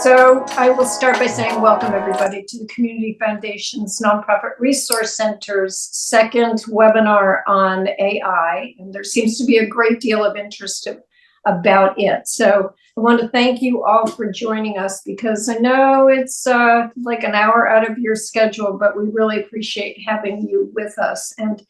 So I will start by saying welcome everybody to the Community Foundation's Nonprofit Resource Center's second webinar on AI, and there seems to be a great deal of interest about it. So I want to thank you all for joining us, because I know it's like an hour out of your schedule, but we really appreciate having you with us. And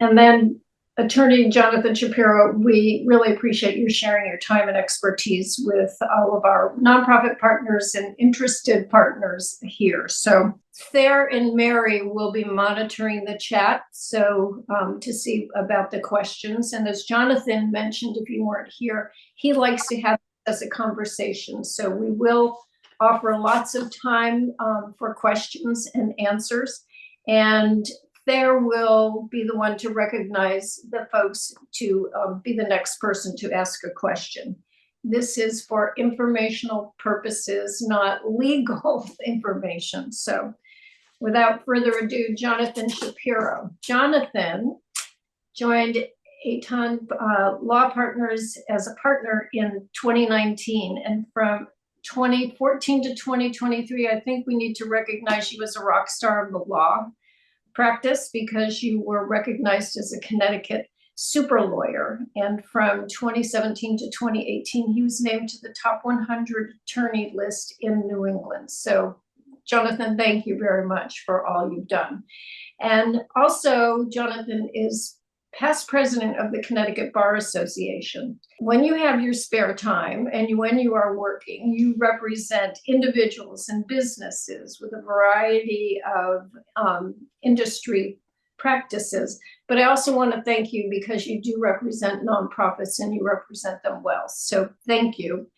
then Attorney Jonathan Shapiro, we really appreciate you sharing your time and expertise with all of our nonprofit partners and interested partners here. So Thayer and Mary will be monitoring the chat, so to see about the questions. And as Jonathan mentioned, if you weren't here, he likes to have as a conversation. So we will offer lots of time for questions and answers. And Thayer will be the one to recognize the folks to be the next person to ask a question. This is for informational purposes, not legal information. So without further ado, Jonathan Shapiro. Jonathan joined Aton Law Partners as a partner in 2019. And from 2014 to 2023, I think we need to recognize you as a rock star of the law practice, because you were recognized as a Connecticut super lawyer. And from 2017 to 2018, he was named to the top 100 attorney list in New England. So Jonathan, thank you very much for all you've done. And also, Jonathan is past president of the Connecticut Bar Association. When you have your spare time and when you are working, you represent individuals and businesses with a variety of industry practices. But I also want to thank you because you do represent nonprofits and you represent them well. So thank you.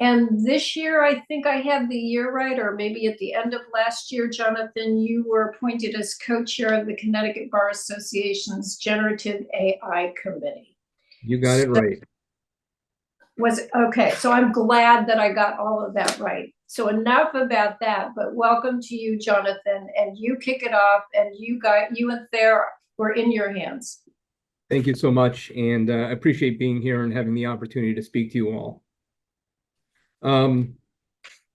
And this year, I think I have the year right, or maybe at the end of last year, Jonathan, you were appointed as co-chair of the Connecticut Bar Association's Generative AI Committee. You got it right. Was it? Okay, so I'm glad that I got all of that right. So enough about that, but welcome to you, Jonathan, and you kick it off, and you and Thayer were in your hands. Thank you so much, and I appreciate being here and having the opportunity to speak to you all.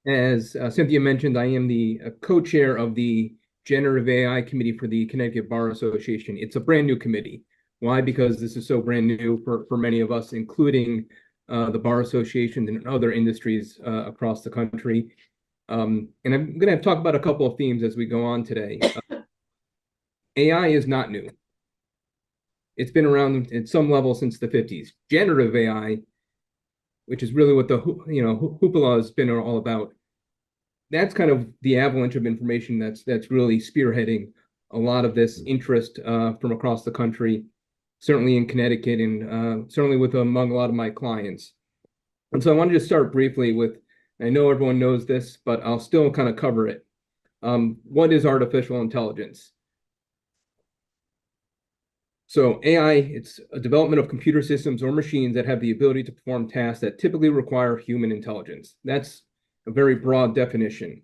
As Cynthia mentioned, I am the co-chair of the Generative AI Committee for the Connecticut Bar Association. It's a brand new committee. Why? Because this is so brand new for many of us, including the bar association and other industries across the country. And I'm going to talk about a couple of themes as we go on today. AI is not new. It's been around at some level since the 50s. Generative AI, which is really what the hoopla has been all about. That's kind of the avalanche of information that's really spearheading a lot of this interest from across the country, certainly in Connecticut and certainly among a lot of my clients. And so I wanted to start briefly with, I know everyone knows this, but I'll still kind of cover it. What is artificial intelligence? So AI, it's a development of computer systems or machines that have the ability to perform tasks that typically require human intelligence. That's a very broad definition.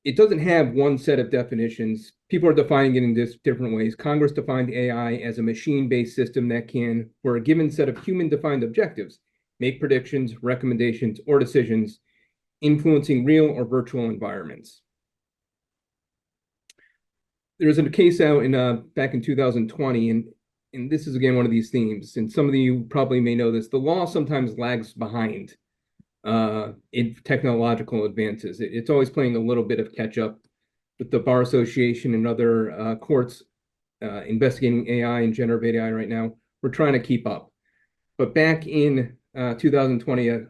It doesn't have one set of definitions. People are defining it in different ways. Congress defined AI as a machine-based system that can, for a given set of human-defined objectives, make predictions, recommendations, or decisions influencing real or virtual environments. There's a case out back in 2020, and this is again one of these themes, and some of you probably may know this. The law sometimes lags behind in technological advances. It's always playing a little bit of catch up with the Bar Association and other courts investigating AI and generative AI right now. We're trying to keep up. But back in 2020, a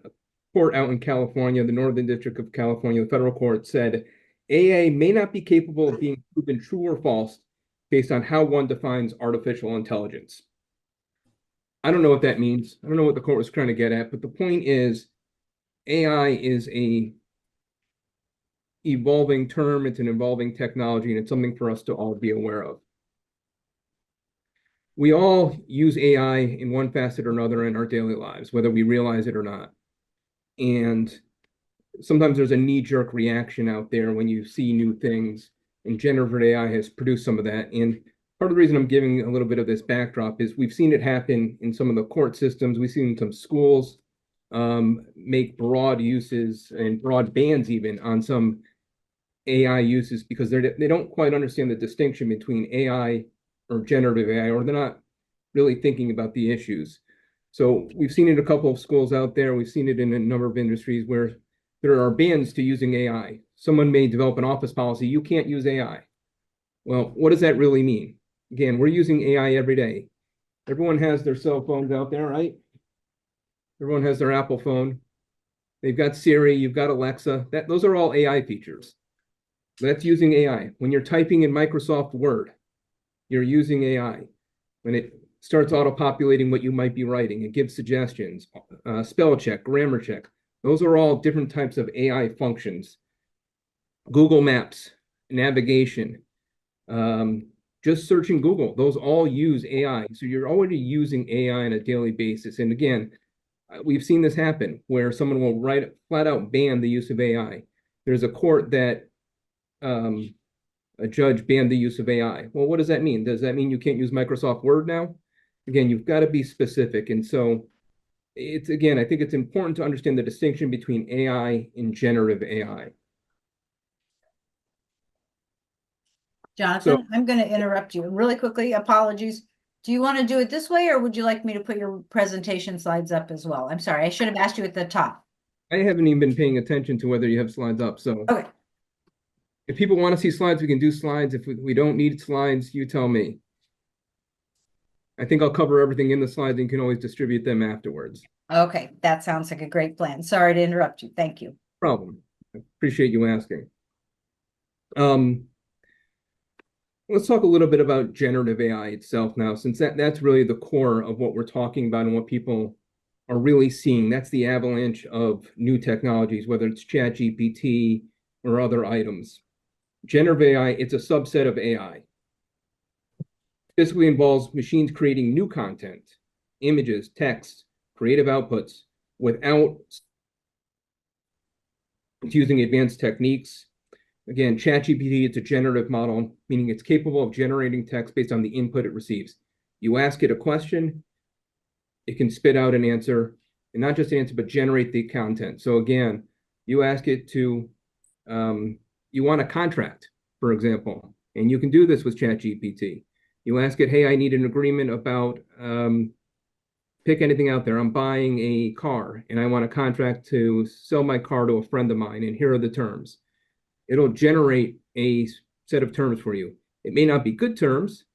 court out in California, the Northern District of California, the federal court said, AI may not be capable of being proven true or false based on how one defines artificial intelligence. I don't know what that means. I don't know what the court was trying to get at, but the point is AI is an evolving term. It's an evolving technology, and it's something for us to all be aware of. We all use AI in one facet or another in our daily lives, whether we realize it or not. And sometimes there's a knee-jerk reaction out there when you see new things, and generative AI has produced some of that. And part of the reason I'm giving a little bit of this backdrop is we've seen it happen in some of the court systems. We've seen it in some schools. make broad uses and broad bans even on some AI uses because they don't quite understand the distinction between AI or generative AI, or they're not really thinking about the issues. So we've seen it in a couple of schools out there. We've seen it in a number of industries where there are bans to using AI. Someone may develop an office policy, you can't use AI. Well, what does that really mean? Again, we're using AI every day. Everyone has their cell phones out there, right? Everyone has their Apple phone. They've got Siri, you've got Alexa. Those are all AI features. That's using AI. When you're typing in Microsoft Word, you're using AI. When it starts auto-populating what you might be writing, it gives suggestions, spell check, grammar check. Those are all different types of AI functions. Google Maps, navigation, just searching Google, those all use AI. So you're already using AI on a daily basis. And again, we've seen this happen where someone will flat out ban the use of AI. There's a court that a judge banned the use of AI. Well, what does that mean? Does that mean you can't use Microsoft Word now? Again, you've got to be specific. And so again, I think it's important to understand the distinction between AI and generative AI. Jonathan, I'm going to interrupt you really quickly. Apologies. Do you want to do it this way, or would you like me to put your presentation slides up as well? I'm sorry, I should have asked you at the top. I haven't even been paying attention to whether you have slides up. So okay. If people want to see slides, we can do slides. If we don't need slides, you tell me. I think I'll cover everything in the slides and you can always distribute them afterwards. Okay, that sounds like a great plan. Sorry to interrupt you. Thank you. Problem. I appreciate you asking. Let's talk a little bit about generative AI itself now, since that's really the core of what we're talking about and what people are really seeing. That's the avalanche of new technologies, whether it's ChatGPT or other items. Generative AI, it's a subset of AI. Basically involves machines creating new content, images, text, creative outputs without using advanced techniques. Again, ChatGPT, it's a generative model, meaning it's capable of generating text based on the input it receives. You ask it a question, it can spit out an answer, and not just an answer, but generate the content. So again, you ask it to, you want a contract, for example, and you can do this with ChatGPT. You ask it, hey, I need an agreement about, pick anything out there. I'm buying a car and I want a contract to sell my car to a friend of mine, and here are the terms. It'll generate a set of terms for you. It may not be good terms.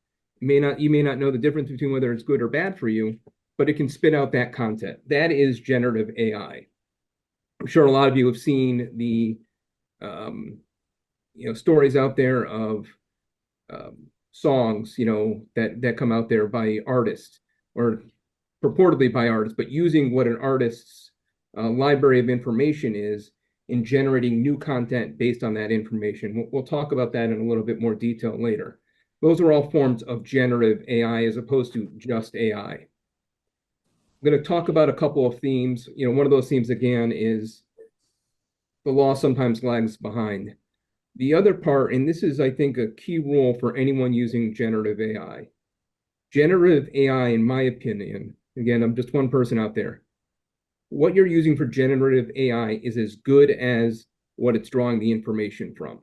You may not know the difference between whether it's good or bad for you, but it can spit out that content. That is generative AI. I'm sure a lot of you have seen the stories out there of songs, that come out there by artists, or purportedly by artists, but using what an artist's library of information is in generating new content based on that information. We'll talk about that in a little bit more detail later. Those are all forms of generative AI as opposed to just AI. I'm going to talk about a couple of themes. One of those themes, again, is the law sometimes lags behind. The other part, and this is, I think, a key rule for anyone using generative AI. Generative AI, in my opinion, again, I'm just one person out there, what you're using for generative AI is as good as what it's drawing the information from.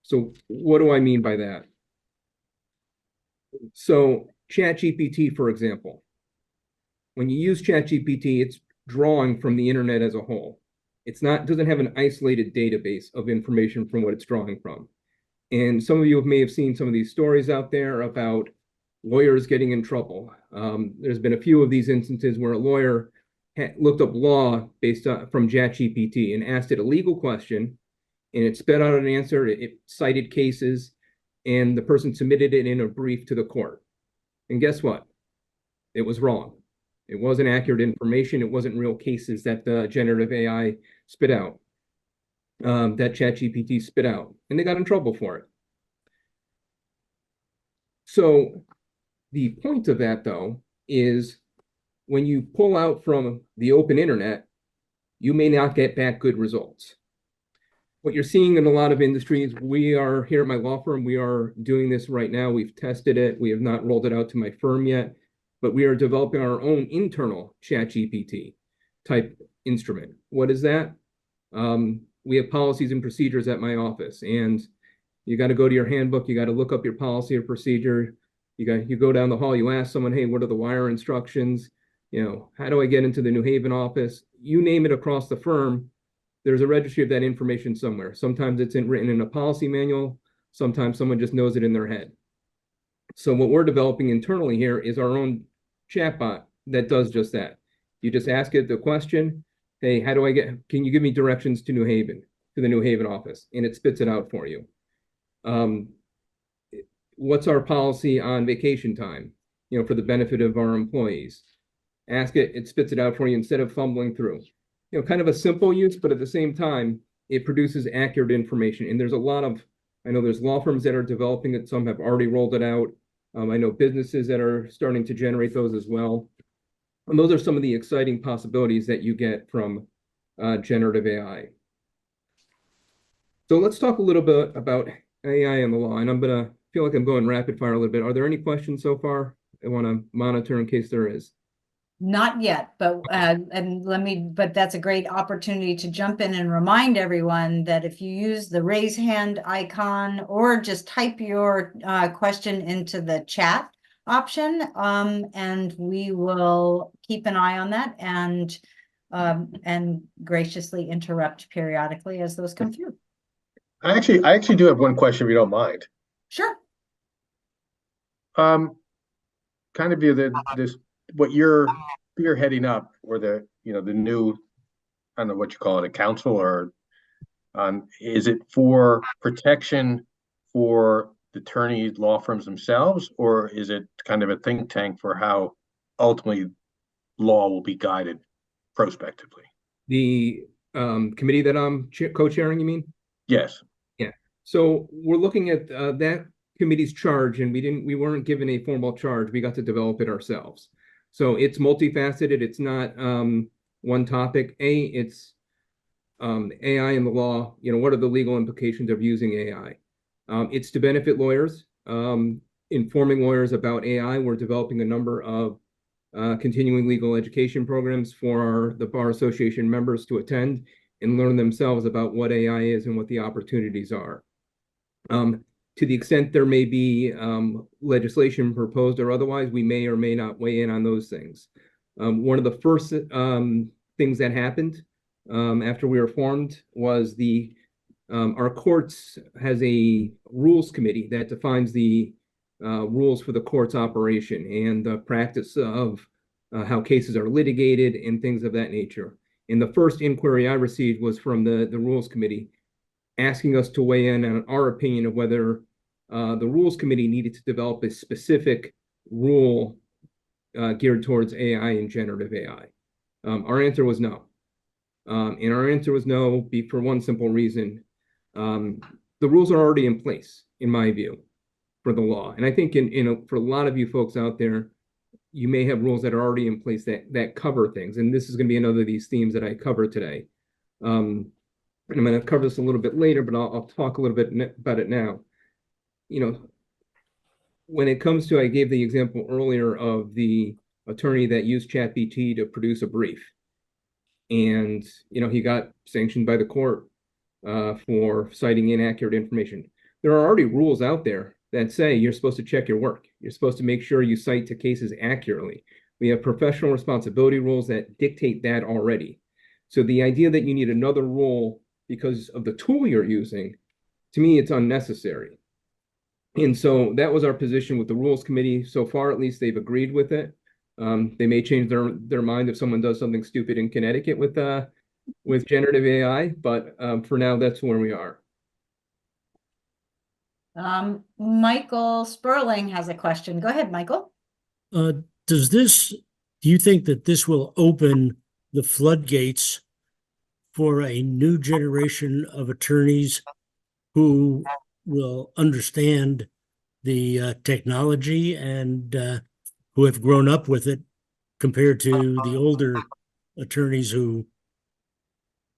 So what do I mean by that? So ChatGPT, for example, when you use ChatGPT, it's drawing from the internet as a whole. Doesn't have an isolated database of information from what it's drawing from. And some of you may have seen some of these stories out there about lawyers getting in trouble. There's been a few of these instances where a lawyer looked up law based on from ChatGPT and asked it a legal question, and it spit out an answer. It cited cases, and the person submitted it in a brief to the court. And guess what? It was wrong. It wasn't accurate information. It wasn't real cases that the generative AI spit out, that ChatGPT spit out, and they got in trouble for it. So the point of that, though, is when you pull out from the open internet, you may not get back good results. What you're seeing in a lot of industries, we are here at my law firm, we are doing this right now. We've tested it. We have not rolled it out to my firm yet, but we are developing our own internal ChatGPT. type instrument. What is that? We have policies and procedures at my office, and you got to go to your handbook. You got to look up your policy or procedure. You go down the hall. You ask someone, "Hey, what are the wire instructions? How do I get into the New Haven office?" You name it across the firm. There's a registry of that information somewhere. Sometimes it's written in a policy manual. Sometimes someone just knows it in their head. So what we're developing internally here is our own chatbot that does just that. You just ask it the question, "Hey, can you give me directions to New Haven, to the New Haven office?" And it spits it out for you. What's our policy on vacation time, for the benefit of our employees? Ask it, it spits it out for you instead of fumbling through. Kind of a simple use, but at the same time, it produces accurate information. And I know there's law firms that are developing it. Some have already rolled it out. I know businesses that are starting to generate those as well. And those are some of the exciting possibilities that you get from generative AI. So let's talk a little bit about AI and the law. And I'm going to feel like I'm going rapid fire a little bit. Are there any questions so far? I want to monitor in case there is. Not yet, but but that's a great opportunity to jump in and remind everyone that if you use the raise hand icon or just type your question into the chat option, and we will keep an eye on that and graciously interrupt periodically as those come through. I actually do have one question, if you don't mind. Sure. Kind of this what you're heading up, or the new, I don't know what you call it, a council, or is it for protection for the attorneys, law firms themselves, or is it kind of a think tank for how ultimately law will be guided prospectively? The committee that I'm co-chairing, you mean? Yes. Yeah. So we're looking at that committee's charge, and we weren't given a formal charge. We got to develop it ourselves. So it's multifaceted. It's not one topic. It's AI and the law. What are the legal implications of using AI? It's to benefit lawyers, informing lawyers about AI. We're developing a number of continuing legal education programs for the Bar Association members to attend and learn themselves about what AI is and what the opportunities are. To the extent there may be legislation proposed or otherwise, we may or may not weigh in on those things. One of the first things that happened after we were formed was our courts has a rules committee that defines the rules for the court's operation and the practice of how cases are litigated and things of that nature. And the first inquiry I received was from the rules committee, asking us to weigh in on our opinion of whether the rules committee needed to develop a specific rule geared towards AI and generative AI. Our answer was no. And our answer was no for one simple reason. The rules are already in place, in my view, for the law. And I think for a lot of you folks out there, you may have rules that are already in place that cover things. And this is going to be another of these themes that I cover today. And I'm going to cover this a little bit later, but I'll talk a little bit about it now. When it comes to, I gave the example earlier of the attorney that used ChatGPT to produce a brief. And, he got sanctioned by the court for citing inaccurate information. There are already rules out there that say you're supposed to check your work. You're supposed to make sure you cite to cases accurately. We have professional responsibility rules that dictate that already. So the idea that you need another rule because of the tool you're using, to me, it's unnecessary. And so that was our position with the rules committee. So far, at least, they've agreed with it. They may change their mind if someone does something stupid in Connecticut with generative AI, but for now, that's where we are. Michael Sperling has a question. Go ahead, Michael. Do you think that this will open the floodgates for a new generation of attorneys who will understand the technology and who have grown up with it compared to the older attorneys who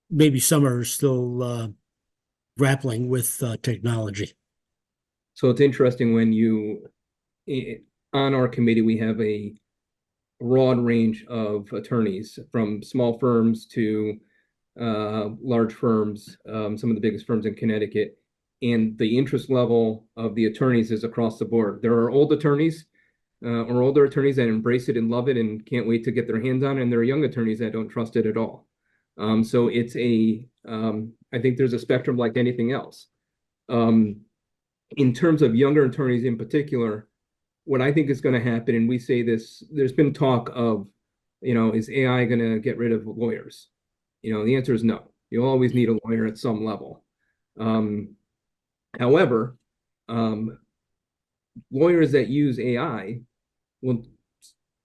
maybe some are still grappling with technology? So it's interesting when on our committee, we have a broad range of attorneys, from small firms to large firms, some of the biggest firms in Connecticut. And the interest level of the attorneys is across the board. There are old attorneys or older attorneys that embrace it and love it and can't wait to get their hands on it. And there are young attorneys that don't trust it at all. So it's I think there's a spectrum like anything else. In terms of younger attorneys in particular, what I think is going to happen, and we say this, there's been talk of, is AI going to get rid of lawyers? The answer is no. You'll always need a lawyer at some level. However, lawyers that use AI will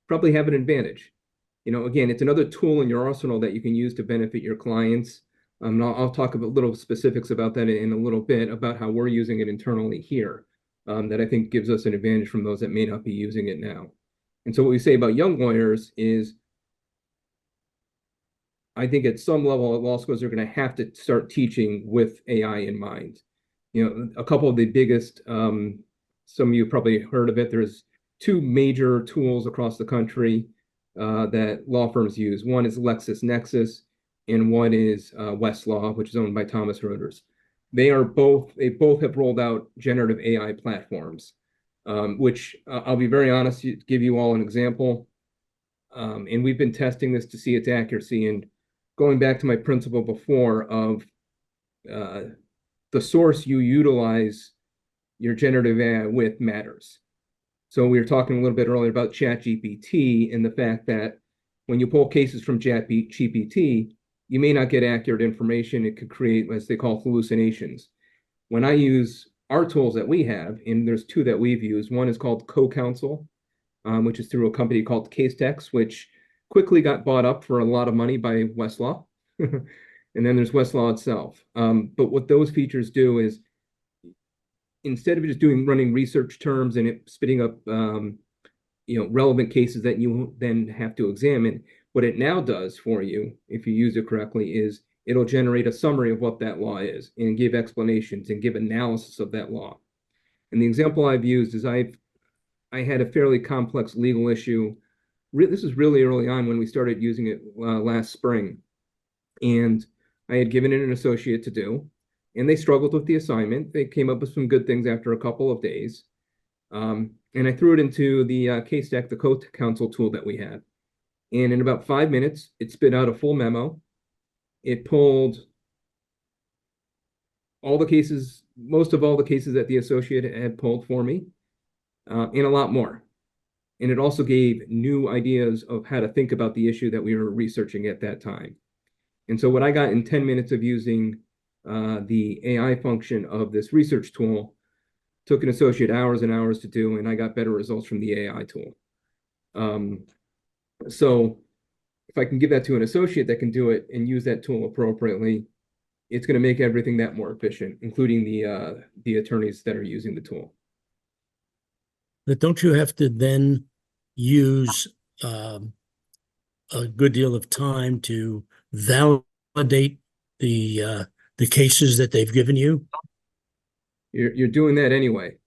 probably have an advantage. Again, it's another tool in your arsenal that you can use to benefit your clients. I'll talk about little specifics about that in a little bit, about how we're using it internally here, that I think gives us an advantage from those that may not be using it now. And so what we say about young lawyers is, I think at some level at law schools, they're going to have to start teaching with AI in mind. A couple of the biggest, some of you probably heard of it. There's two major tools across the country that law firms use. One is LexisNexis, and one is Westlaw, which is owned by Thomas Reuters. They both have rolled out generative AI platforms, which I'll be very honest, give you all an example. And we've been testing this to see its accuracy. And going back to my principle before of the source you utilize your generative AI with matters. So we were talking a little bit earlier about ChatGPT and the fact that when you pull cases from ChatGPT, you may not get accurate information. It could create, as they call, hallucinations. When I use our tools that we have, and there's two that we've used, one is called Co-Counsel, which is through a company called CaseText, which quickly got bought up for a lot of money by Westlaw. And then there's Westlaw itself. But what those features do is, instead of just running research terms and it spitting up relevant cases that you then have to examine, what it now does for you, if you use it correctly, is it'll generate a summary of what that law is and give explanations and give analysis of that law. And the example I've used is I had a fairly complex legal issue. This is really early on when we started using it last spring. And I had given it an associate to do, and they struggled with the assignment. They came up with some good things after a couple of days. And I threw it into the CaseText, the Co-Counsel tool that we had. And in about 5 minutes, it spit out a full memo. It pulled all the cases, most of all the cases that the associate had pulled for me, and a lot more. And it also gave new ideas of how to think about the issue that we were researching at that time. And so what I got in 10 minutes of using the AI function of this research tool took an associate hours and hours to do, and I got better results from the AI tool. So if I can give that to an associate that can do it and use that tool appropriately, it's going to make everything that more efficient, including the attorneys that are using the tool. But don't you have to then use a good deal of time to validate the cases that they've given you? You're doing that anyway.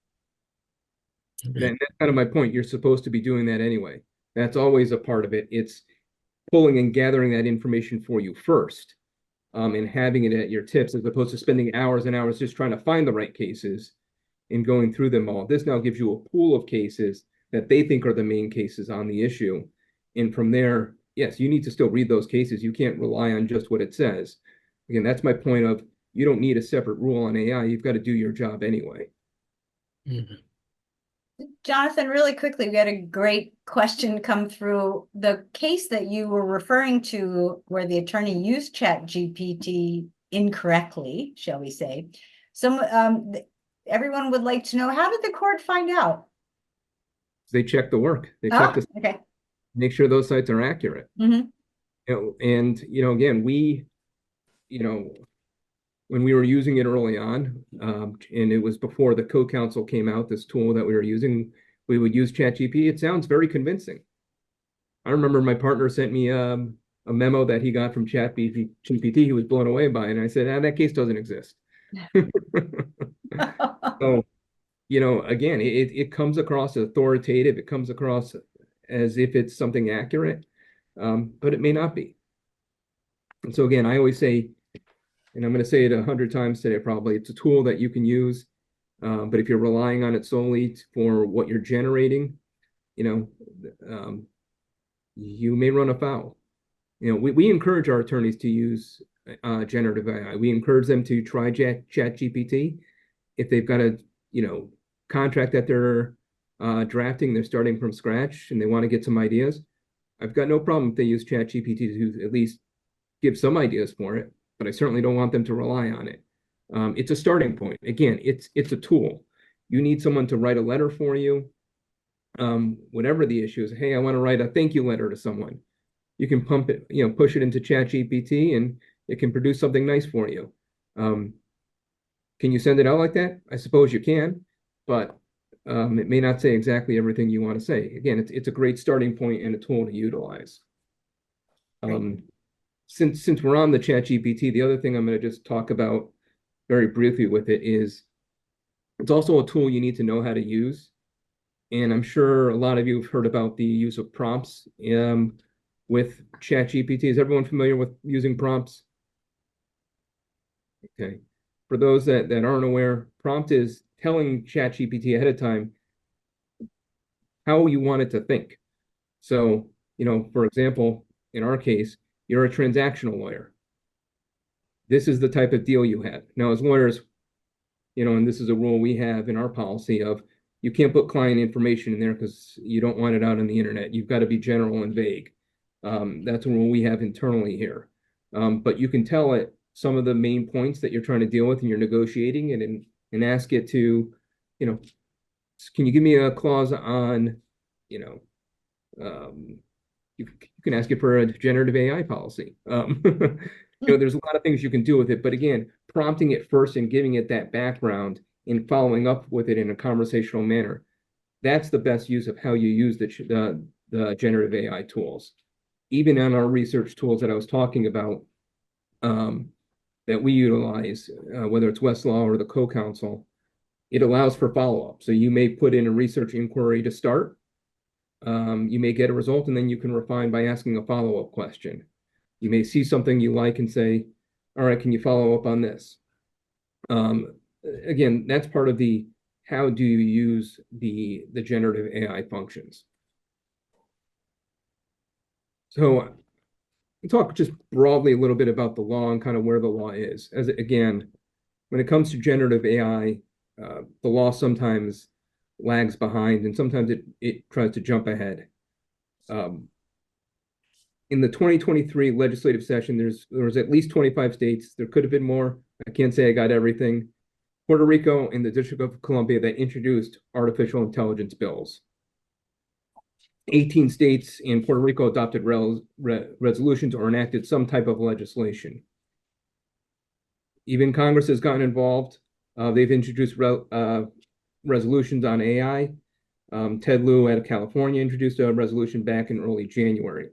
Okay. That's kind of my point. You're supposed to be doing that anyway. That's always a part of it. It's pulling and gathering that information for you first, and having it at your tips, as opposed to spending hours and hours just trying to find the right cases and going through them all. This now gives you a pool of cases that they think are the main cases on the issue. And from there, yes, you need to still read those cases. You can't rely on just what it says. Again, that's my point of, you don't need a separate rule on AI. You've got to do your job anyway. Mm-hmm. Jonathan, really quickly, we had a great question come through. The case that you were referring to where the attorney used ChatGPT incorrectly, shall we say, everyone would like to know, how did the court find out? They check the work. They check to Okay. make sure those sites are accurate. Mm-hmm. And again, when we were using it early on, and it was before the Co-Counsel came out, this tool that we were using, we would use ChatGPT. It sounds very convincing. I remember my partner sent me a memo that he got from ChatGPT. He was blown away by it. And I said, that case doesn't exist. So, again, it comes across authoritative. It comes across as if it's something accurate, but it may not be. And so again, I always say, and I'm going to say it 100 times today, probably, it's a tool that you can use, but if you're relying on it solely for what you're generating, you may run afoul. We encourage our attorneys to use generative AI. We encourage them to try ChatGPT. If they've got a, contract that they're drafting, they're starting from scratch and they want to get some ideas, I've got no problem if they use ChatGPT to at least give some ideas for it, but I certainly don't want them to rely on it. It's a starting point. Again, it's a tool. You need someone to write a letter for you. Whatever the issue is, hey, I want to write a thank you letter to someone. You can pump it, push it into ChatGPT and it can produce something nice for you. Can you send it out like that? I suppose you can, but it may not say exactly everything you want to say. Again, it's a great starting point and a tool to utilize. Since we're on the ChatGPT, the other thing I'm going to just talk about very briefly with it is it's also a tool you need to know how to use. And I'm sure a lot of you have heard about the use of prompts with ChatGPT. Is everyone familiar with using prompts? Okay. For those that aren't aware, prompt is telling ChatGPT ahead of time how you want it to think. So, for example, in our case, you're a transactional lawyer. This is the type of deal you have. Now, as lawyers, and this is a rule we have in our policy of you can't put client information in there because you don't want it out on the internet. You've got to be general and vague. That's a rule we have internally here. But you can tell it some of the main points that you're trying to deal with and you're negotiating and ask it to, can you give me a clause on, you can ask it for a generative AI policy. There's a lot of things you can do with it, but again, prompting it first and giving it that background and following up with it in a conversational manner, that's the best use of how you use the generative AI tools. Even on our research tools that I was talking about that we utilize, whether it's Westlaw or the Co-Counsel, it allows for follow-up. So you may put in a research inquiry to start. You may get a result, and then you can refine by asking a follow-up question. You may see something you like and say, all right, can you follow up on this? Again, that's part of the how do you use the generative AI functions. So I'll talk just broadly a little bit about the law and kind of where the law is. Again, when it comes to generative AI, the law sometimes lags behind and sometimes it tries to jump ahead. In the 2023 legislative session, there was at least 25 states. There could have been more. I can't say I got everything. Puerto Rico and the District of Columbia that introduced artificial intelligence bills. 18 states and Puerto Rico adopted resolutions or enacted some type of legislation. Even Congress has gotten involved. They've introduced resolutions on AI. Ted Lieu out of California introduced a resolution back in early January,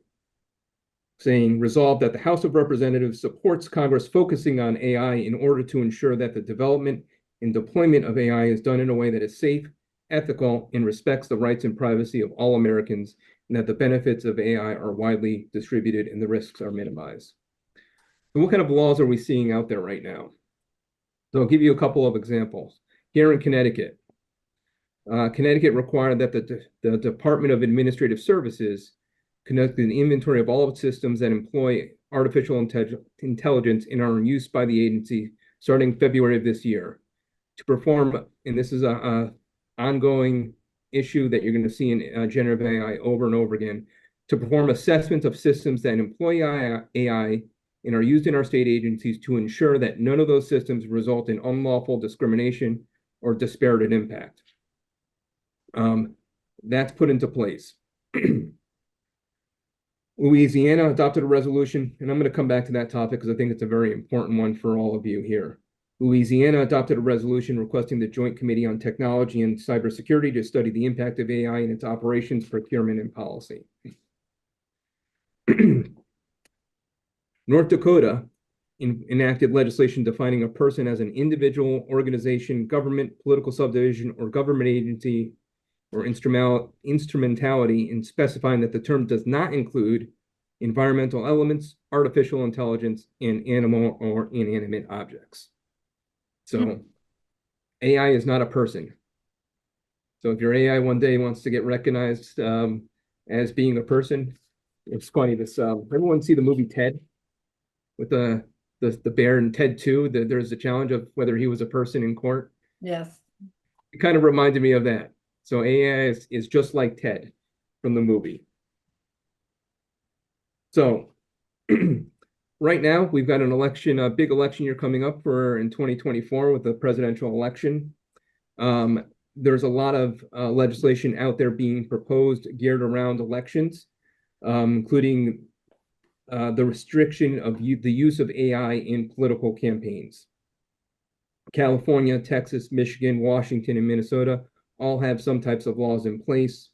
saying, resolved that the House of Representatives supports Congress focusing on AI in order to ensure that the development and deployment of AI is done in a way that is safe, ethical, and respects the rights and privacy of all Americans, and that the benefits of AI are widely distributed and the risks are minimized. So what kind of laws are we seeing out there right now? So I'll give you a couple of examples. Here in Connecticut, Connecticut required that the Department of Administrative Services conduct an inventory of all of its systems that employ artificial intelligence and are in use by the agency starting February of this year to perform, and this is a ongoing issue that you're going to see in generative AI over and over again, to perform assessments of systems that employ AI and are used in our state agencies to ensure that none of those systems result in unlawful discrimination or disparate impact. That's put into place. Louisiana adopted a resolution, and I'm going to come back to that topic because I think it's a very important one for all of you here. Louisiana adopted a resolution requesting the Joint Committee on Technology and Cybersecurity to study the impact of AI in its operations, procurement, and policy. North Dakota enacted legislation defining a person as an individual, organization, government, political subdivision, or government agency or instrumentality in specifying that the term does not include environmental elements, artificial intelligence, and animal or inanimate objects. So AI is not a person. So if your AI one day wants to get recognized as being a person, it's funny. Everyone see the movie Ted with the bear in Ted 2? There's a challenge of whether he was a person in court. Yes. It kind of reminded me of that. So AI is just like Ted from the movie. So right now we've got an election, a big election year coming up in 2024 with the presidential election. There's a lot of legislation out there being proposed geared around elections, including the restriction of the use of AI in political campaigns. California, Texas, Michigan, Washington, and Minnesota all have some types of laws in place.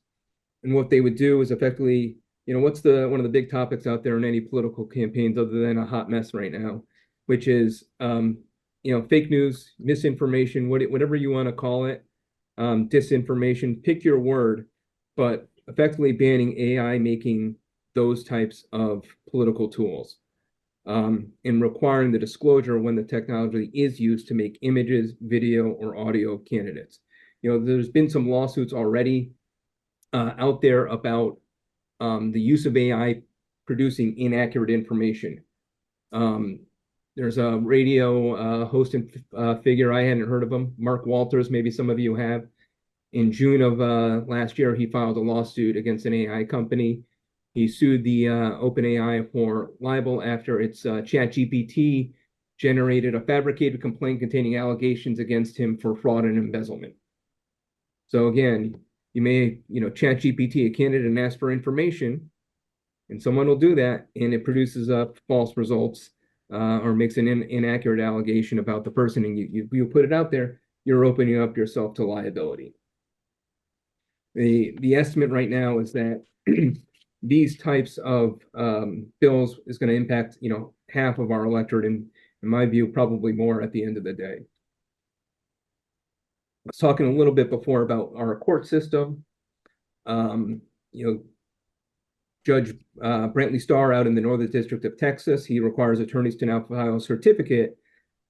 And what they would do is effectively, what's one of the big topics out there in any political campaigns other than a hot mess right now, which is, fake news, misinformation, whatever you want to call it, disinformation, pick your word, but effectively banning AI making those types of political tools, and requiring the disclosure when the technology is used to make images, video, or audio candidates. There's been some lawsuits already out there about the use of AI producing inaccurate information. There's a radio host and figure, I hadn't heard of him, Mark Walters, maybe some of you have. In June of last year, he filed a lawsuit against an AI company. He sued the OpenAI for libel after its ChatGPT generated a fabricated complaint containing allegations against him for fraud and embezzlement. So again, you may, ChatGPT a candidate and ask for information, and someone will do that, and it produces false results or makes an inaccurate allegation about the person, and you put it out there, you're opening up yourself to liability. The estimate right now is that these types of bills is going to impact, half of our electorate, and in my view, probably more at the end of the day. I was talking a little bit before about our court system. Judge Brantley Starr out in the Northern District of Texas, he requires attorneys to now file a certificate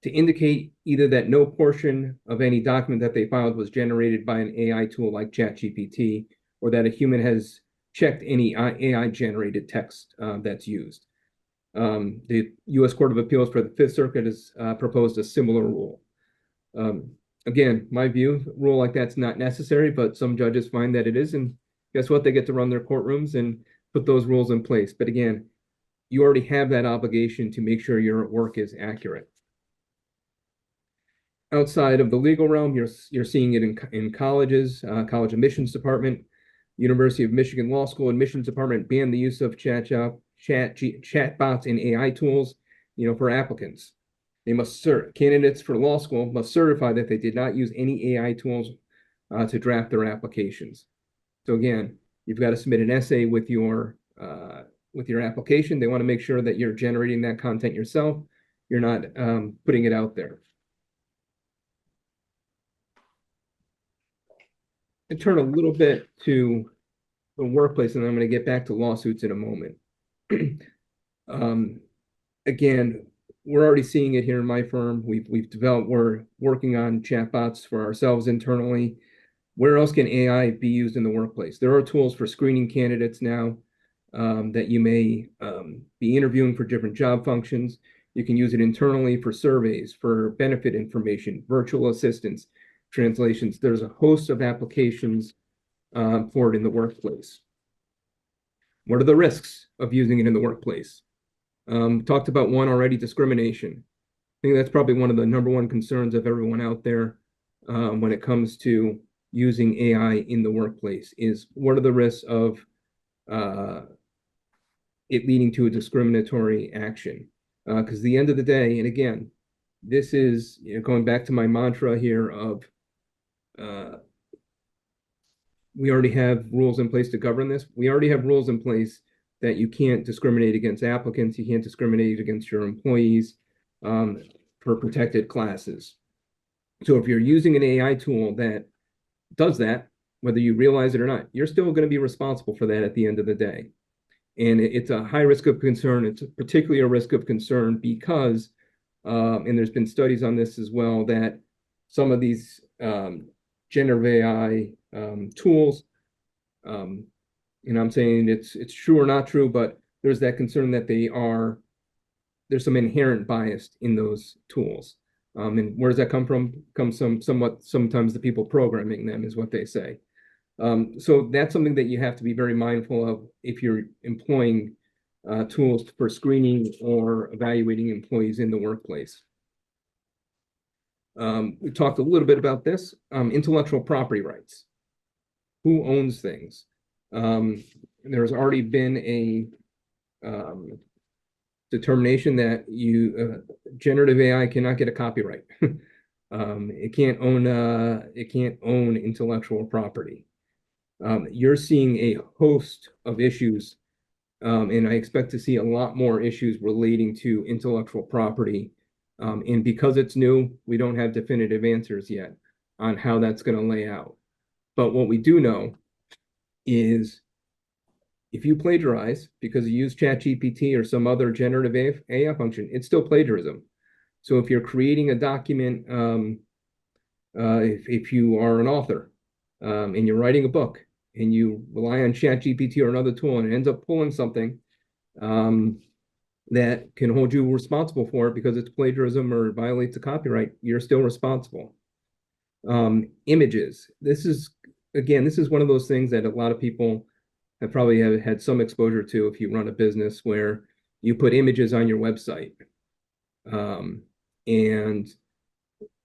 to indicate either that no portion of any document that they filed was generated by an AI tool like ChatGPT, or that a human has checked any AI-generated text that's used. The U.S. Court of Appeals for the Fifth Circuit has proposed a similar rule. Again, my view, a rule like that's not necessary, but some judges find that it is, and guess what? They get to run their courtrooms and put those rules in place. But again, you already have that obligation to make sure your work is accurate. Outside of the legal realm, you're seeing it in colleges, college admissions department, University of Michigan Law School admissions department banned the use of chatbots and AI tools, for applicants. Candidates for law school must certify that they did not use any AI tools to draft their applications. So again, you've got to submit an essay with your application. They want to make sure that you're generating that content yourself. You're not putting it out there. And turn a little bit to the workplace, and I'm going to get back to lawsuits in a moment. Again, we're already seeing it here in my firm. We're working on chatbots for ourselves internally. Where else can AI be used in the workplace? There are tools for screening candidates now that you may be interviewing for different job functions. You can use it internally for surveys, for benefit information, virtual assistants, translations. There's a host of applications for it in the workplace. What are the risks of using it in the workplace? Talked about one already, discrimination. I think that's probably one of the number one concerns of everyone out there when it comes to using AI in the workplace is what are the risks of it leading to a discriminatory action? Because at the end of the day, and again, this is going back to my mantra here of we already have rules in place to govern this. We already have rules in place that you can't discriminate against applicants. You can't discriminate against your employees for protected classes. So if you're using an AI tool that does that, whether you realize it or not. You're still going to be responsible for that at the end of the day. And it's a high risk of concern. It's particularly a risk of concern because, and there's been studies on this as well, that some of these generative AI tools, and I'm saying it's true or not true, but there's that concern that there's some inherent bias in those tools. And where does that come from? Comes sometimes the people programming them is what they say. So that's something that you have to be very mindful of if you're employing tools for screening or evaluating employees in the workplace. We talked a little bit about this, intellectual property rights. Who owns things? There's already been a determination that generative AI cannot get a copyright. It can't own intellectual property. You're seeing a host of issues, and I expect to see a lot more issues relating to intellectual property. And because it's new, we don't have definitive answers yet on how that's going to lay out. But what we do know is if you plagiarize because you use ChatGPT or some other generative AI function, it's still plagiarism. So if you're creating a document, if you are an author and you're writing a book and you rely on ChatGPT or another tool and it ends up pulling something that can hold you responsible for it because it's plagiarism or violates a copyright, you're still responsible. Images. This is one of those things that a lot of people have probably had some exposure to if you run a business where you put images on your website. And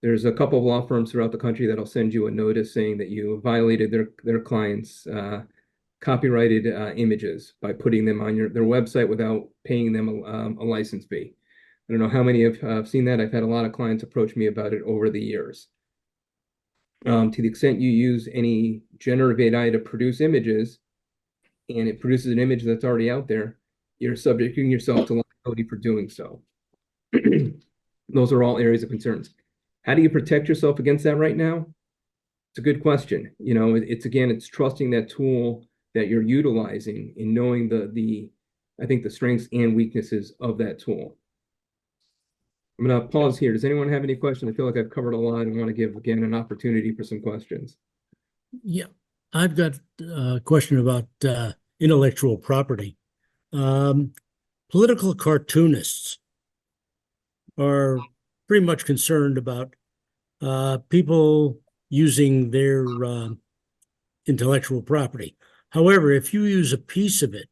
there's a couple of law firms throughout the country that'll send you a notice saying that you violated their clients' copyrighted images by putting them on their website without paying them a license fee. I don't know how many have seen that. I've had a lot of clients approach me about it over the years. To the extent you use any generative AI to produce images, and it produces an image that's already out there, you're subjecting yourself to liability for doing so. Those are all areas of concerns. How do you protect yourself against that right now? It's a good question. You know, it's trusting that tool that you're utilizing and knowing I think the strengths and weaknesses of that tool. I'm going to pause here. Does anyone have any questions? I feel like I've covered a lot and want to give, again, an opportunity for some questions. Yeah, I've got a question about intellectual property. Political cartoonists are pretty much concerned about people using their intellectual property. However, if you use a piece of it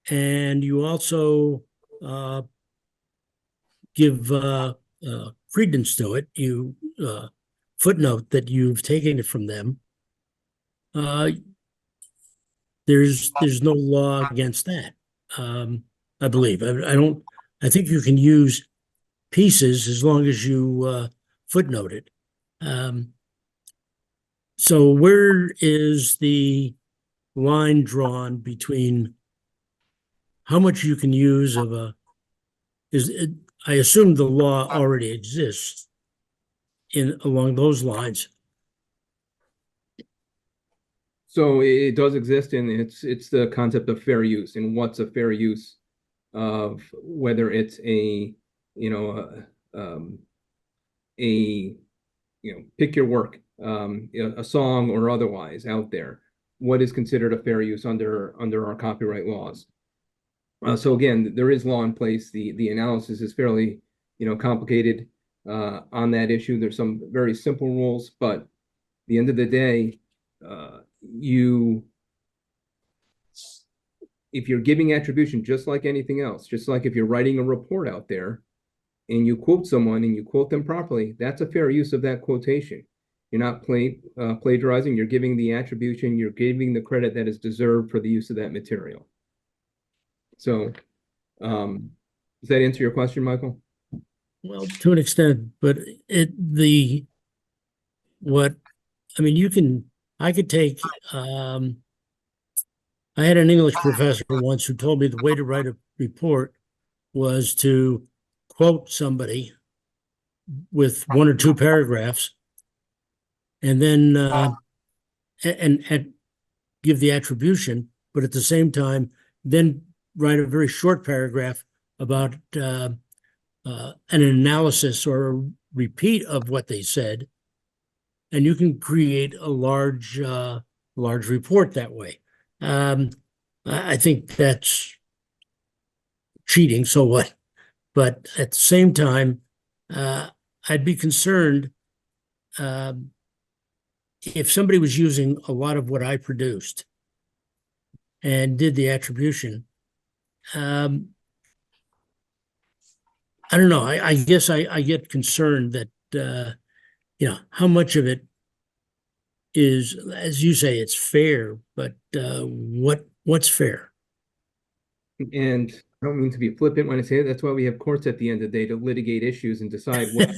and you also give credence to it, you footnote that you've taken it from them, there's no law against that. I believe. I think you can use pieces as long as you footnote it. So where is the line drawn between how much you can use of I assume the law already exists along those lines. So it does exist, and it's the concept of fair use and what's a fair use of whether it's pick your work, a song or otherwise out there. What is considered a fair use under our copyright laws? So again, there is law in place. The analysis is fairly complicated on that issue. There's some very simple rules, but at the end of the day, if you're giving attribution, just like anything else, just like if you're writing a report out there and you quote someone and you quote them properly, that's a fair use of that quotation. You're not plagiarizing, you're giving the attribution, you're giving the credit that is deserved for the use of that material. So does that answer your question, Michael? Well, to an extent, but I could take, I had an English professor once who told me the way to write a report was to quote somebody with one or two paragraphs and then and give the attribution, but at the same time, then write a very short paragraph about an analysis or a repeat of what they said, and you can create a large report that way. I think that's cheating, so what? But at the same time, I'd be concerned if somebody was using a lot of what I produced and did the attribution. I don't know. I guess I get concerned that how much of it is, as you say, it's fair, but what's fair? And I don't mean to be flippant when I say it. That's why we have courts at the end of the day to litigate issues and decide what,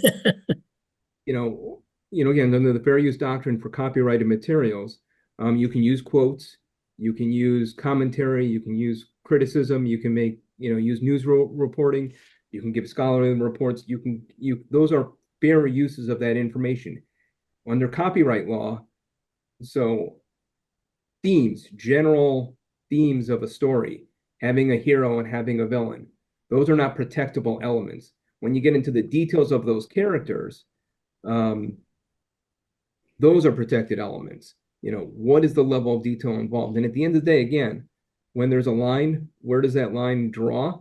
again, under the fair use doctrine for copyrighted materials, you can use quotes, you can use commentary, you can use criticism, you can make, use news reporting, you can give scholarly reports, those are fair uses of that information. Under copyright law, so general themes of a story, having a hero and having a villain, those are not protectable elements. When you get into the details of those characters, those are protected elements. What is the level of detail involved? And at the end of the day, again, when there's a line, where does that line draw?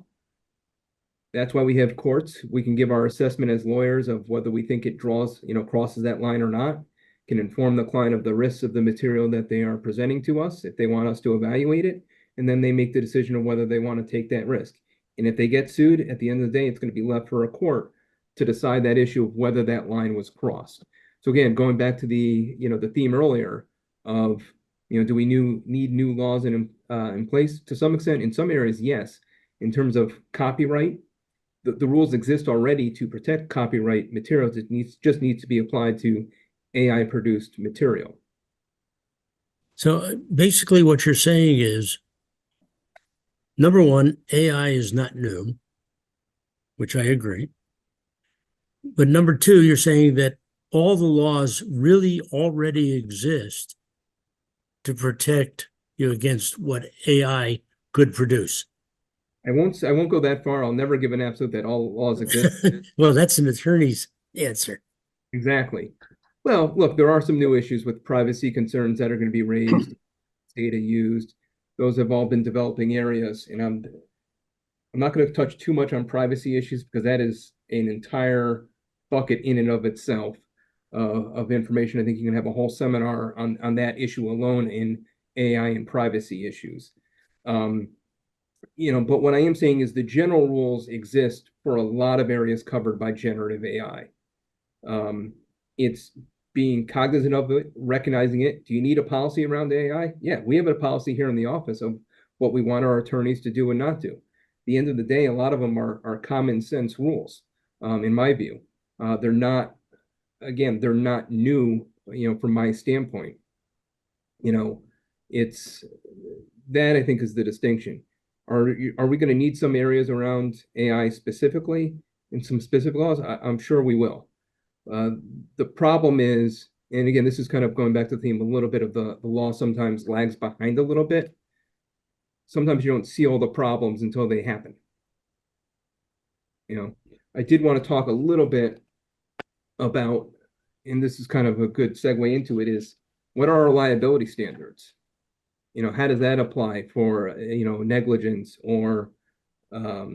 That's why we have courts. We can give our assessment as lawyers of whether we think it draws, crosses that line or not, can inform the client of the risks of the material that they are presenting to us if they want us to evaluate it, and then they make the decision of whether they want to take that risk. And if they get sued, at the end of the day, it's going to be left for a court to decide that issue of whether that line was crossed. So again, going back to the theme earlier of do we need new laws in place? To some extent, in some areas, yes. In terms of copyright, the rules exist already to protect copyright materials. It just needs to be applied to AI produced material. So basically, what you're saying is, number one, AI is not new, which I agree. But number two, you're saying that all the laws really already exist to protect you against what AI could produce. I won't go that far. I'll never give an absolute that all laws exist. Well, that's an attorney's answer. Exactly. Well, look, there are some new issues with privacy concerns that are going to be raised, data used. Those have all been developing areas, and I'm not going to touch too much on privacy issues because that is an entire bucket in and of itself of information. I think you can have a whole seminar on that issue alone in AI and privacy issues. But what I am saying is the general rules exist for a lot of areas covered by generative AI. It's being cognizant of it, recognizing it. Do you need a policy around AI? Yeah, we have a policy here in the office of what we want our attorneys to do and not do. At the end of the day, a lot of them are common sense rules, in my view. They're not new, from my standpoint. It's that I think is the distinction. Are we going to need some areas around AI specifically in some specific laws? I'm sure we will. The problem is, and again, this is kind of going back to the theme, a little bit of the law sometimes lags behind a little bit. Sometimes you don't see all the problems until they happen. I did want to talk a little bit about, and this is kind of a good segue into it, is what are our liability standards? How does that apply for, negligence or, out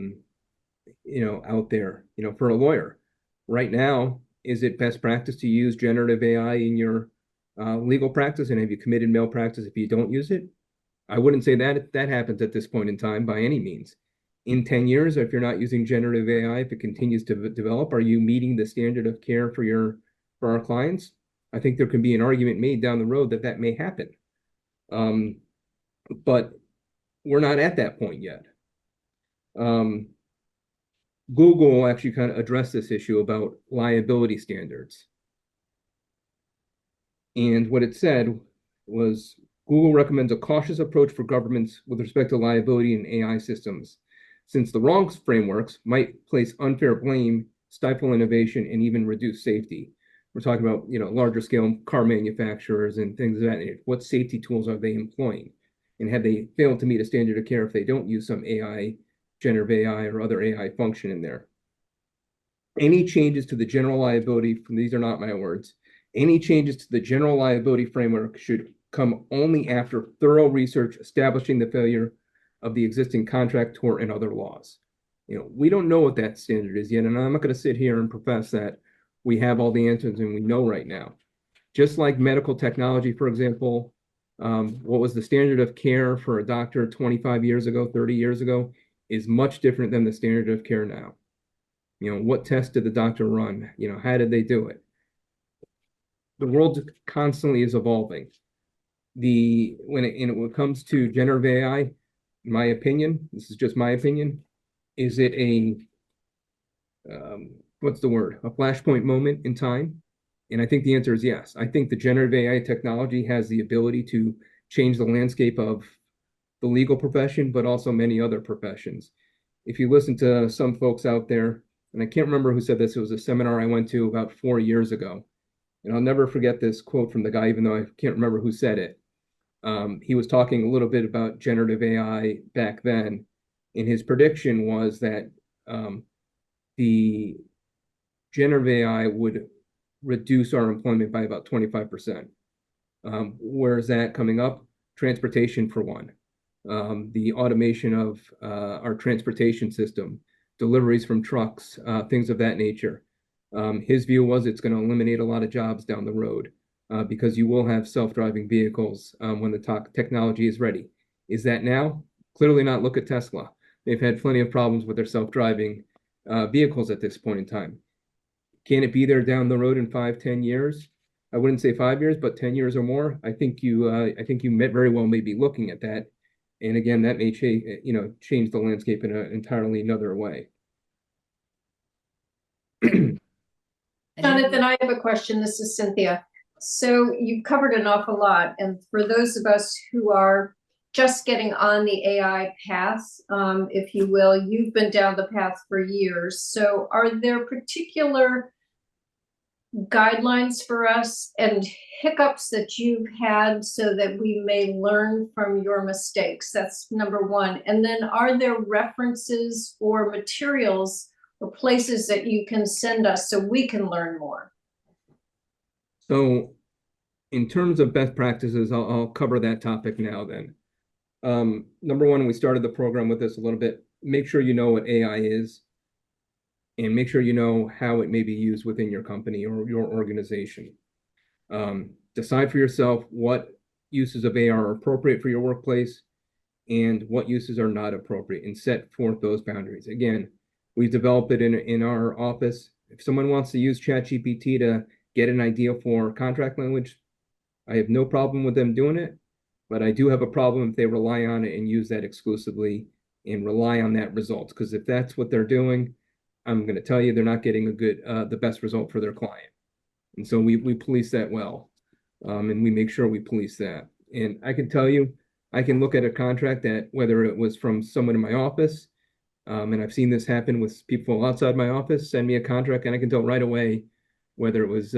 there, for a lawyer? Right now, is it best practice to use generative AI in your legal practice? And have you committed malpractice if you don't use it? I wouldn't say that happens at this point in time by any means. In 10 years, if you're not using generative AI, if it continues to develop, are you meeting the standard of care for our clients? I think there can be an argument made down the road that may happen. But we're not at that point yet. Google actually kind of addressed this issue about liability standards. And what it said was, Google recommends a cautious approach for governments with respect to liability in AI systems, since the wrong frameworks might place unfair blame, stifle innovation, and even reduce safety. we're talking about, larger scale car manufacturers and things of that nature. What safety tools are they employing? And have they failed to meet a standard of care if they don't use some AI, generative AI or other AI function in there? Any changes to the general liability, these are not my words, any changes to the general liability framework should come only after thorough research establishing the failure of the existing contract, tort, and other laws. We don't know what that standard is yet, and I'm not going to sit here and profess that we have all the answers and we know right now. Just like medical technology, for example, what was the standard of care for a doctor 25 years ago, 30 years ago, is much different than the standard of care now. What test did the doctor run? How did they do it? The world constantly is evolving. When it comes to generative AI, in my opinion, this is just my opinion, is it what's the word? A flashpoint moment in time? And I think the answer is yes. I think the generative AI technology has the ability to change the landscape of the legal profession, but also many other professions. If you listen to some folks out there, and I can't remember who said this, it was a seminar I went to about 4 years ago. And I'll never forget this quote from the guy, even though I can't remember who said it. He was talking a little bit about generative AI back then. And his prediction was that the generative AI would reduce our employment by about 25%. Where is that coming up? Transportation, for one. The automation of our transportation system, deliveries from trucks, things of that nature. His view was it's going to eliminate a lot of jobs down the road because you will have self-driving vehicles when the technology is ready. Is that now? Clearly not. Look at Tesla. They've had plenty of problems with their self-driving vehicles at this point in time. Can it be there down the road in 5-10 years? I wouldn't say 5 years, but 10 years or more. I think you very well may be looking at that. And again, that may change the landscape in an entirely another way. Jonathan, I have a question. This is Cynthia. So you've covered an awful lot. And for those of us who are just getting on the AI path, if you will, you've been down the path for years. So are there particular guidelines for us and hiccups that you've had so that we may learn from your mistakes? That's number one. And then are there references or materials or places that you can send us so we can learn more? So in terms of best practices, I'll cover that topic now then. Number one, we started the program with this a little bit. Make sure you know what AI is and make sure you know how it may be used within your company or your organization. Decide for yourself what uses of AI are appropriate for your workplace and what uses are not appropriate, and set forth those boundaries. Again, we've developed it in our office. If someone wants to use ChatGPT to get an idea for contract language, I have no problem with them doing it, but I do have a problem if they rely on it and use that exclusively and rely on that result. Because if that's what they're doing, I'm going to tell you they're not getting the best result for their client. And so we police that well, and we make sure we police that. And I can tell you, I can look at a contract that whether it was from someone in my office, and I've seen this happen with people outside my office, send me a contract and I can tell right away whether it was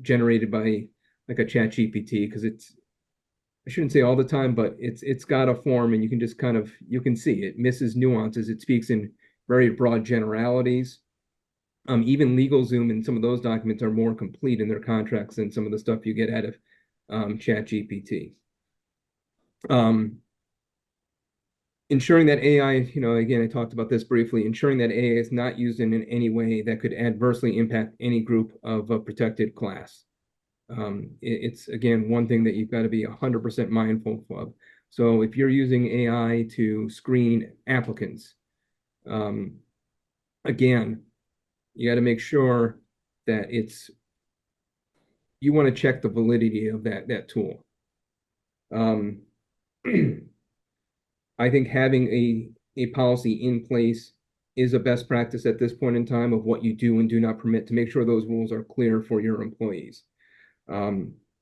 generated by like a ChatGPT, because I shouldn't say all the time, but it's got a form and you can just you can see it misses nuances. It speaks in very broad generalities. Even LegalZoom and some of those documents are more complete in their contracts than some of the stuff you get out of ChatGPT. Ensuring that AI, again, I talked about this briefly, ensuring that AI is not used in any way that could adversely impact any group of a protected class. It's, again, one thing that you've got to be 100% mindful of. So if you're using AI to screen applicants, again, you got to make sure that you want to check the validity of that tool. I think having a policy in place is a best practice at this point in time of what you do and do not permit, to make sure those rules are clear for your employees.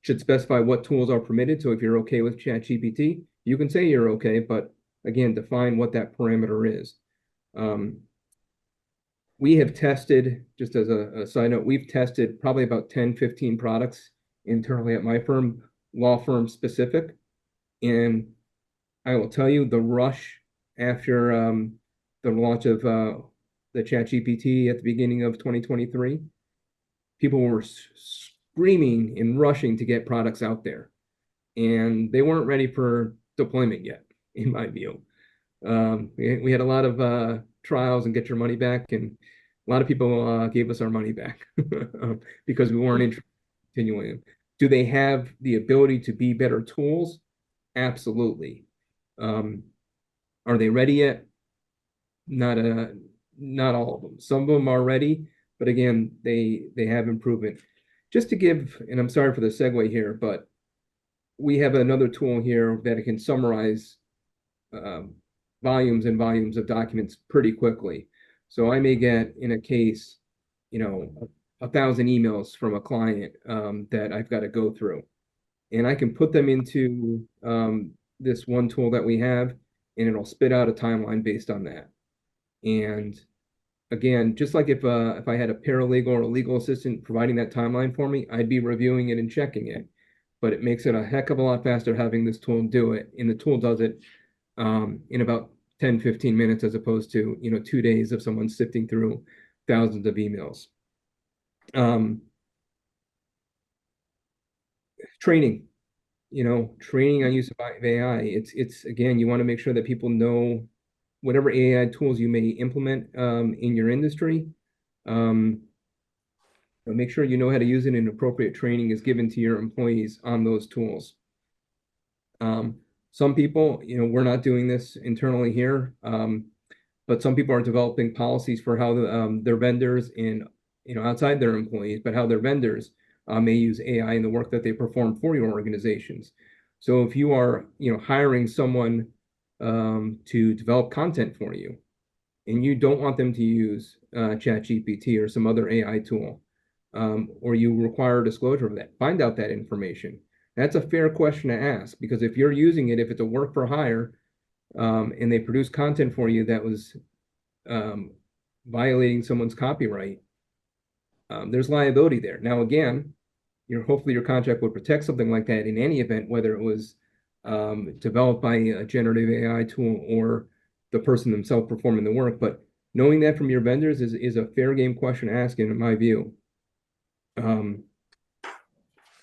Should specify what tools are permitted. So if you're okay with ChatGPT, you can say you're okay, but again, define what that parameter is. We have tested, just as a side note, we've tested probably about 10, 15 products internally at my firm, law firm specific. And I will tell you, the rush after the launch of the ChatGPT at the beginning of 2023, people were screaming and rushing to get products out there. And they weren't ready for deployment yet, in my view. We had a lot of trials and get your money back, and a lot of people gave us our money back because we weren't interested in continuing. Do they have the ability to be better tools? Absolutely. Are they ready yet? Not all of them. Some of them are ready, but again, they have improvement. Just to give, and I'm sorry for the segue here, but we have another tool here that can summarize volumes and volumes of documents pretty quickly. So I may get in a case, 1,000 emails from a client that I've got to go through, and I can put them into this one tool that we have, and it'll spit out a timeline based on that. And again, just like if I had a paralegal or a legal assistant providing that timeline for me, I'd be reviewing it and checking it. But it makes it a heck of a lot faster having this tool do it. And the tool does it in about 10, 15 minutes, as opposed to, 2 days of someone sifting through thousands of emails. Training, training on use of AI. It's again, you want to make sure that people know whatever AI tools you may implement in your industry. Make sure you know how to use it, and appropriate training is given to your employees on those tools. Some people, we're not doing this internally here, but some people are developing policies for how their vendors and, outside their employees, but how their vendors may use AI in the work that they perform for your organizations. So if you are, hiring someone to develop content for you, and you don't want them to use ChatGPT or some other AI tool, or you require disclosure of that, find out that information. That's a fair question to ask, because if you're using it, if it's a work for hire, and they produce content for you that was violating someone's copyright, there's liability there. Now, again, hopefully your contract would protect something like that in any event, whether it was developed by a generative AI tool or the person themselves performing the work. But knowing that from your vendors is a fair game question to ask, in my view.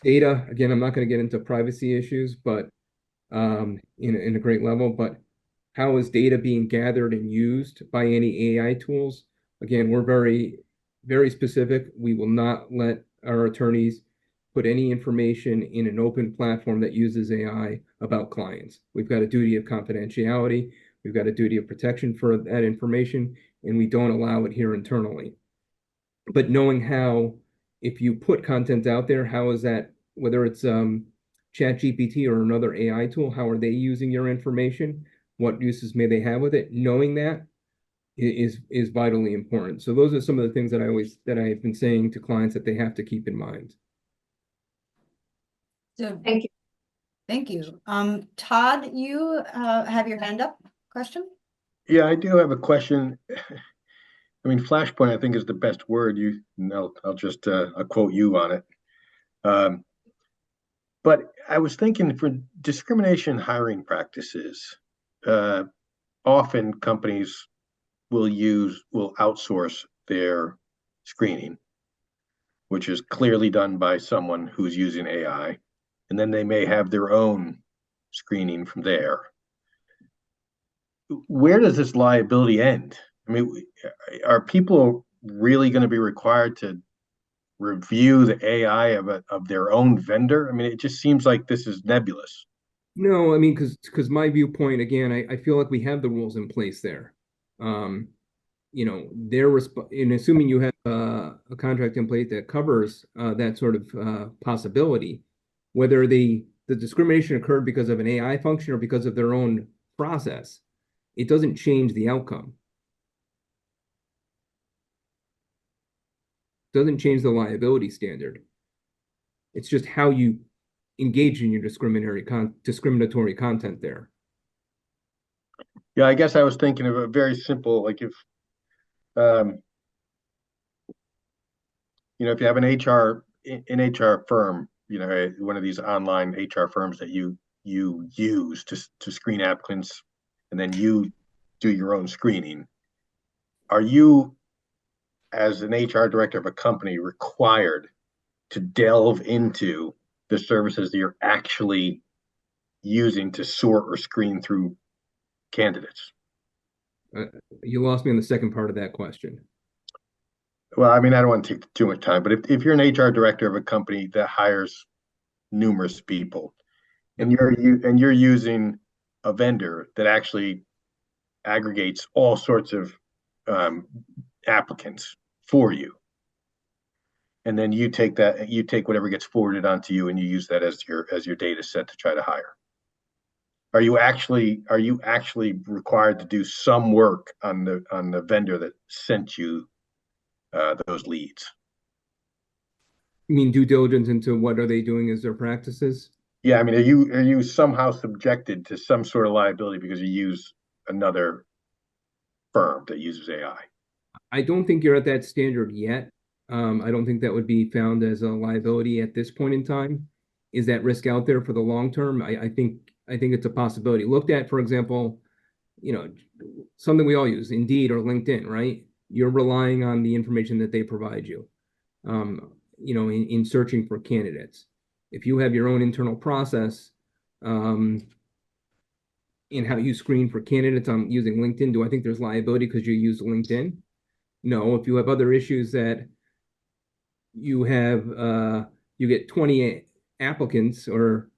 Data, again, I'm not going to get into privacy issues, but in a great level. But how is data being gathered and used by any AI tools? Again, we're very, very specific. We will not let our attorneys put any information in an open platform that uses AI about clients. We've got a duty of confidentiality. We've got a duty of protection for that information, and we don't allow it here internally. But knowing how, if you put content out there, how is that, whether it's ChatGPT or another AI tool, how are they using your information? What uses may they have with it? Knowing that is vitally important. So those are some of the things that I've been saying to clients that they have to keep in mind. So Thank you. thank you. Todd, you have your hand up. Question? Yeah, I do have a question. I mean, flashpoint, I think, is the best word. I'll just I'll quote you on it. But I was thinking, for discrimination hiring practices, often companies will outsource their screening, which is clearly done by someone who's using AI, and then they may have their own screening from there. Where does this liability end? I mean, are people really going to be required to review the AI of their own vendor? I mean, it just seems like this is nebulous. No, I mean, because my viewpoint, again, I feel like we have the rules in place there. In assuming you have a contract in place that covers that sort of possibility, whether the discrimination occurred because of an AI function or because of their own process, it doesn't change the outcome. Doesn't change the liability standard. It's just how you engage in your discriminatory content there. Yeah, I guess I was thinking of a very simple, like if if you have an HR firm, one of these online HR firms that you use to screen applicants, and then you do your own screening, are you, as an HR director of a company, required to delve into the services that you're actually using to sort or screen through candidates? You lost me on the second part of that question. Well, I mean, I don't want to take too much time, but if you're an HR director of a company that hires numerous people, and you're using a vendor that actually aggregates all sorts of applicants for you, and then you take whatever gets forwarded onto you, and you use that as your data set to try to hire. Are you actually required to do some work on the vendor that sent you those leads? You mean due diligence into what are they doing as their practices? Yeah, I mean, are you somehow subjected to some sort of liability because you use another firm that uses AI? I don't think you're at that standard yet. I don't think that would be found as a liability at this point in time. Is that risk out there for the long term? I think it's a possibility. Looked at, for example, something we all use, Indeed or LinkedIn, right? You're relying on the information that they provide you, in searching for candidates. If you have your own internal process in how you screen for candidates on using LinkedIn, do I think there's liability because you use LinkedIn? No. If you have other issues that you have, you get 20 applicants and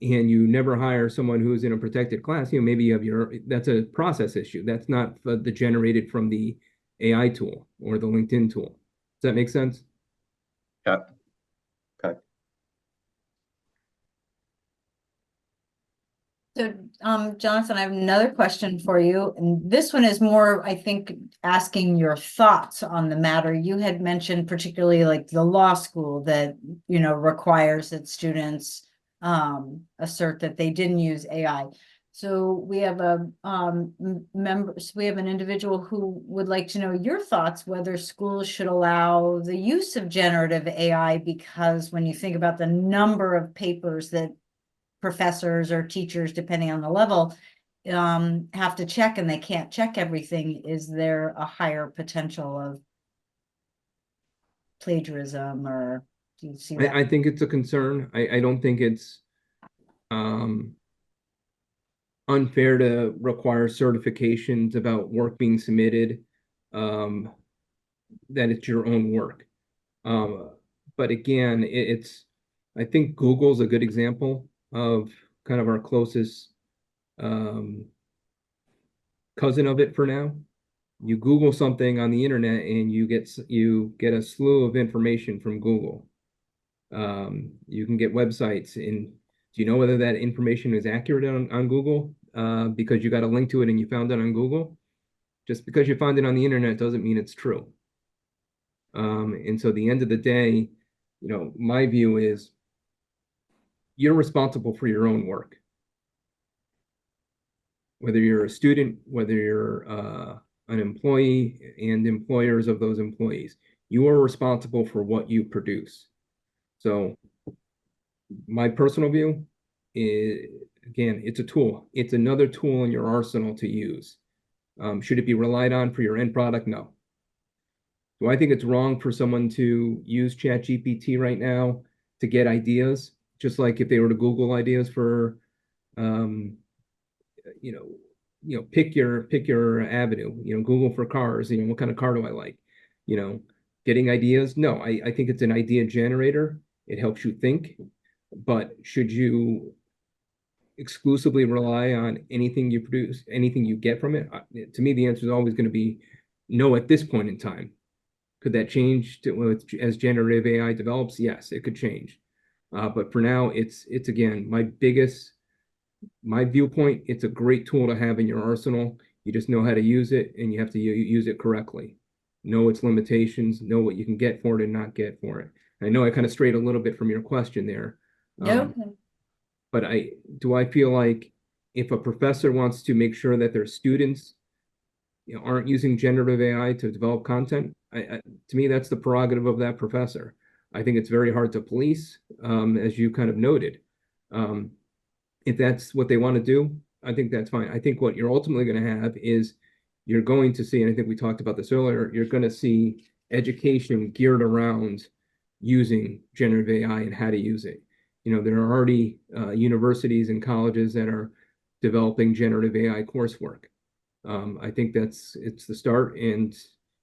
you never hire someone who's in a protected class, maybe you have that's a process issue. That's not the generated from the AI tool or the LinkedIn tool. Does that make sense? Yeah. Okay. So, Jonathan, I have another question for you, and this one is more, I think, asking your thoughts on the matter. You had mentioned particularly like the law school that, requires that students assert that they didn't use AI. So we have we have an individual who would like to know your thoughts, whether schools should allow the use of generative AI, because when you think about the number of papers that professors or teachers, depending on the level, have to check, and they can't check everything, is there a higher potential of plagiarism, or do you see that? I think it's a concern. I don't think it's unfair to require certifications about work being submitted, that it's your own work. But again, I think Google's a good example of kind of our closest cousin of it for now. You Google something on the internet and you get a slew of information from Google. You can get websites, and do you know whether that information is accurate on Google? Because you got a link to it and you found it on Google. Just because you found it on the internet doesn't mean it's true. And so at the end of the day, my view is you're responsible for your own work. Whether you're a student, whether you're an employee, and employers of those employees, you are responsible for what you produce. So my personal view is, again, it's a tool. It's another tool in your arsenal to use. Should it be relied on for your end product? No. Do I think it's wrong for someone to use ChatGPT right now to get ideas, just like if they were to Google ideas for, pick your avenue, Google for cars, what kind of car do I like, getting ideas? No, I think it's an idea generator. It helps you think, but should you exclusively rely on anything you produce, anything you get from it? To me, the answer is always going to be no at this point in time. Could that change as generative AI develops? Yes, it could change. But for now, it's again, my viewpoint, it's a great tool to have in your arsenal. You just know how to use it, and you have to use it correctly. Know its limitations, know what you can get for it and not get for it. I know I kind of strayed a little bit from your question there. No. But I feel like if a professor wants to make sure that their students aren't using generative AI to develop content, to me, that's the prerogative of that professor. I think it's very hard to police, as you kind of noted. If that's what they want to do, I think that's fine. I think what you're ultimately going to have is you're going to see, and I think we talked about this earlier, you're going to see education geared around using generative AI and how to use it. There are already universities and colleges that are developing generative AI coursework. I think it's the start, and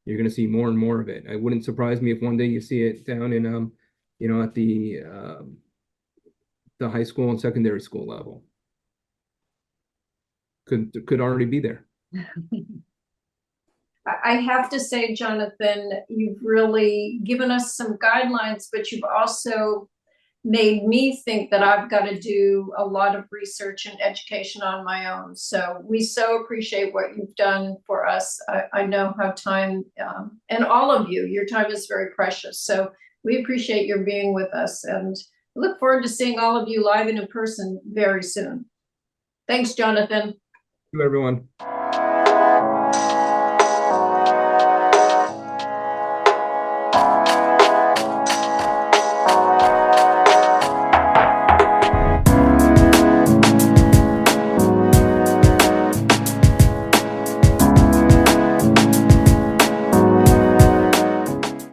you're going to see more and more of it. It wouldn't surprise me if one day you see it down in, at the high school and secondary school level. Could already be there. I have to say, Jonathan, you've really given us some guidelines, but you've also made me think that I've got to do a lot of research and education on my own. So we so appreciate what you've done for us. I know how time, and all of you, your time is very precious. So we appreciate your being with us, and look forward to seeing all of you live and in person very soon. Thanks, Jonathan. Thank you, everyone.